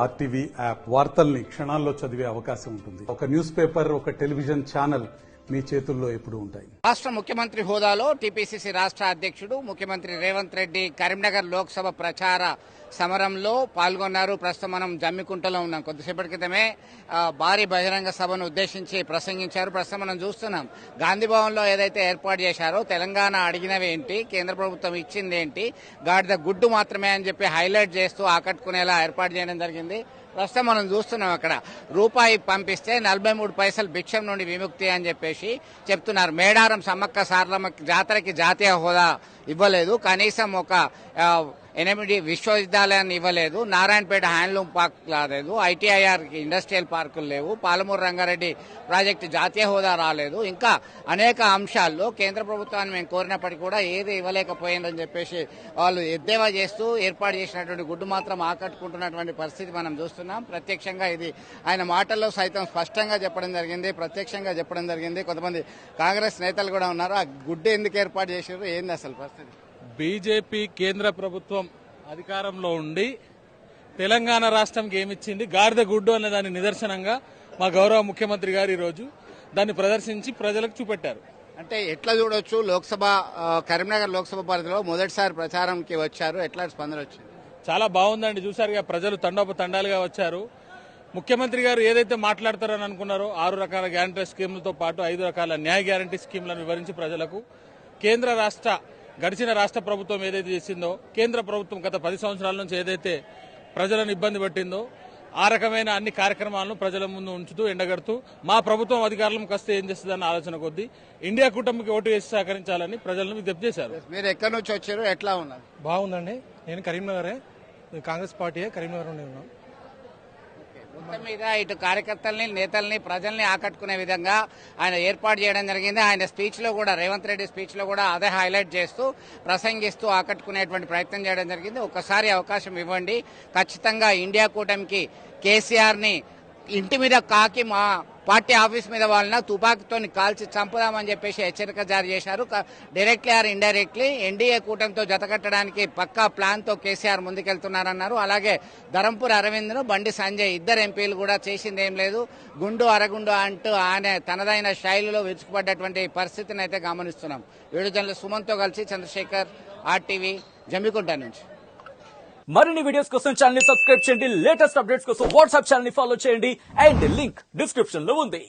RTV app వార్తల్ని క్షణాల్లో చదివే అవకాశం ఉంటుంది. ఒక న్యూస్ పేపర్, ఒక టెలివిజన్ ఛానల్ మీ చేతుల్లో ఎప్పుడు ఉంటాయి. రాష్ట్ర ముఖ్యమంత్రి హోదాలో టీపీసీసీ రాష్ట్ర అధ్యక్షుడు ముఖ్యమంత్రి రేవంత్ రెడ్డి కరీంనగర్ లోక్సభ ప్రచార సమరంలో పాల్గొన్నారు. ప్రస్తుతం మనం జమ్మికుంటలో ఉన్నాం. కొద్దిసేపటి క్రితమే భారీ బహిరంగ సభను ఉద్దేశించి ప్రసంగించారు. ప్రస్తుతం మనం చూస్తున్నాం గాంధీ భవన్ లో ఏదైతే ఏర్పాటు చేశారో తెలంగాణ అడిగినవి ఏంటి, కేంద్ర ప్రభుత్వం ఇచ్చింది ఏంటి, గాడిద గుడ్డు మాత్రమే అని చెప్పి హైలైట్ చేస్తూ ఆకట్టుకునేలా ఏర్పాటు చేయడం జరిగింది. ప్రస్తుతం మనం చూస్తున్నాం అక్కడ రూపాయి పంపిస్తే 43 పైసలు భిక్షం నుండి విముక్తి అని చెప్పేసి చెప్తున్నారు. మేడారం సమ్మక్క సారలమ్మ జాతరకి జాతీయ హోదా ఇవ్వలేదు, కనీసం ఒక 8 విశ్వవిద్యాలయాన్ని ఇవ్వలేదు, నారాయణపేట హ్యాండ్లూమ్ పార్క్ రాలేదు, ఐటీఐఆర్ ఇండస్ట్రియల్ పార్కులు లేవు, పాలమూరు రంగారెడ్డి ప్రాజెక్టు జాతీయ హోదా రాలేదు, ఇంకా అనేక అంశాల్లో కేంద్ర ప్రభుత్వాన్ని మేము కోరినప్పటికీ కూడా ఏది ఇవ్వలేకపోయిందని చెప్పేసి వాళ్ళు ఎద్దేవా చేస్తూ ఏర్పాటు చేసినటువంటి గుడ్డు మాత్రం ఆకట్టుకుంటున్నటువంటి పరిస్థితి మనం చూస్తున్నాం. ప్రత్యక్షంగా ఇది ఆయన మాటల్లో సైతం స్పష్టంగా చెప్పడం జరిగింది, ప్రత్యక్షంగా చెప్పడం జరిగింది. కొంతమంది కాంగ్రెస్ నేతలు కూడా ఉన్నారు. ఆ గుడ్డు ఎందుకు ఏర్పాటు చేశారు, ఏంది అసలు పరిస్థితి? బీజేపీ కేంద్ర ప్రభుత్వం అధికారంలో ఉండి తెలంగాణ రాష్ట్రంకి ఏమిచ్చింది, గాడిద గుడ్డు అనే దాని నిదర్శనంగా మా గౌరవ ముఖ్యమంత్రి గారు ఈరోజు దాన్ని ప్రదర్శించి ప్రజలకు చూపెట్టారు. అంటే ఎట్లా చూడొచ్చు, లోక్సభ కరీంనగర్ లోక్సభ పరిధిలో మొదటిసారి ప్రచారంకి వచ్చారు, ఎట్లా స్పందన వచ్చింది? చాలా బాగుందండి. చూసారుగా ప్రజలు తండోపతండాలుగా వచ్చారు. ముఖ్యమంత్రి గారు ఏదైతే మాట్లాడతారని అనుకున్నారో 6 రకాల గ్యారంటీ స్కీములతో పాటు 5 రకాల న్యాయ గ్యారంటీ స్కీములను వివరించి ప్రజలకు గడిచిన రాష్ట్ర ప్రభుత్వం ఏదైతే చేసిందో, కేంద్ర ప్రభుత్వం గత 10 సంవత్సరాల నుంచి ఏదైతే ప్రజలను ఇబ్బంది పెట్టిందో ఆ రకమైన అన్ని కార్యక్రమాలను ప్రజల ముందు ఉంచుతూ ఎండగడుతూ మా ప్రభుత్వం అధికారులకు వస్తే ఏం చేస్తుందన్న ఆలోచన కొద్దీ ఇండియా కూటమికి ఓటు వేసి సహకరించాలని ప్రజలను విజ్ఞప్తి చేశారు. మీరు ఎక్కడి నుంచి వచ్చారు, ఎట్లా ఉన్నారు? బాగుందండి. నేను కరీంనగరే, కాంగ్రెస్ పార్టీ కరీంనగర్ నుండి ఉన్నాం. మొత్తం మీద ఇటు కార్యకర్తల్ని, నేతల్ని, ప్రజల్ని ఆకట్టుకునే విధంగా ఆయన ఏర్పాటు చేయడం జరిగింది. ఆయన స్పీచ్ లో కూడా, రేవంత్ రెడ్డి స్పీచ్ లో కూడా అదే హైలైట్ చేస్తూ ప్రసంగిస్తూ ఆకట్టుకునేటువంటి ప్రయత్నం చేయడం జరిగింది. ఒక్కసారి అవకాశం ఇవ్వండి, ఖచ్చితంగా ఇండియా కూటమికి కేసీఆర్ ని ఇంటి మీద కాకి మా పార్టీ ఆఫీస్ మీద వాళ్ళ తుపాకీతో కాల్చి చంపుదామని చెప్పేసి హెచ్చరిక జారీ చేశారు. డైరెక్ట్లీ ఆర్ ఇండైరెక్ట్లీ ఎన్డీఏ కూటమితో జతకట్టడానికి పక్కా ప్లాన్ తో కేసీఆర్ ముందుకెళ్తున్నారన్నారు. అలాగే ధరంపూర్ అరవింద్ ను బండి సంజయ్ ఇద్దరు ఎంపీలు కూడా చేసింది ఏం లేదు, గుండు అరగుండు అంటూ ఆయన తనదైన శైలిలో విరుచుకుపడ్డటువంటి పరిస్థితిని అయితే గమనిస్తున్నాం. వీడియో జర్నలిస్ట్ సుమన్ తో కలిసి చంద్రశేఖర్, ఆర్టీవీ, జమ్మికుంట నుంచి. మరిన్ని వీడియోస్ కోసం ఛానల్ ని సబ్స్క్రైబ్ చేయండి, లేటెస్ట్ అప్డేట్స్ కోసం వాట్సాప్ ఛానల్ ని ఫాలో చేయండి, అండ్ లింక్ డిస్క్రిప్షన్ లో ఉంది.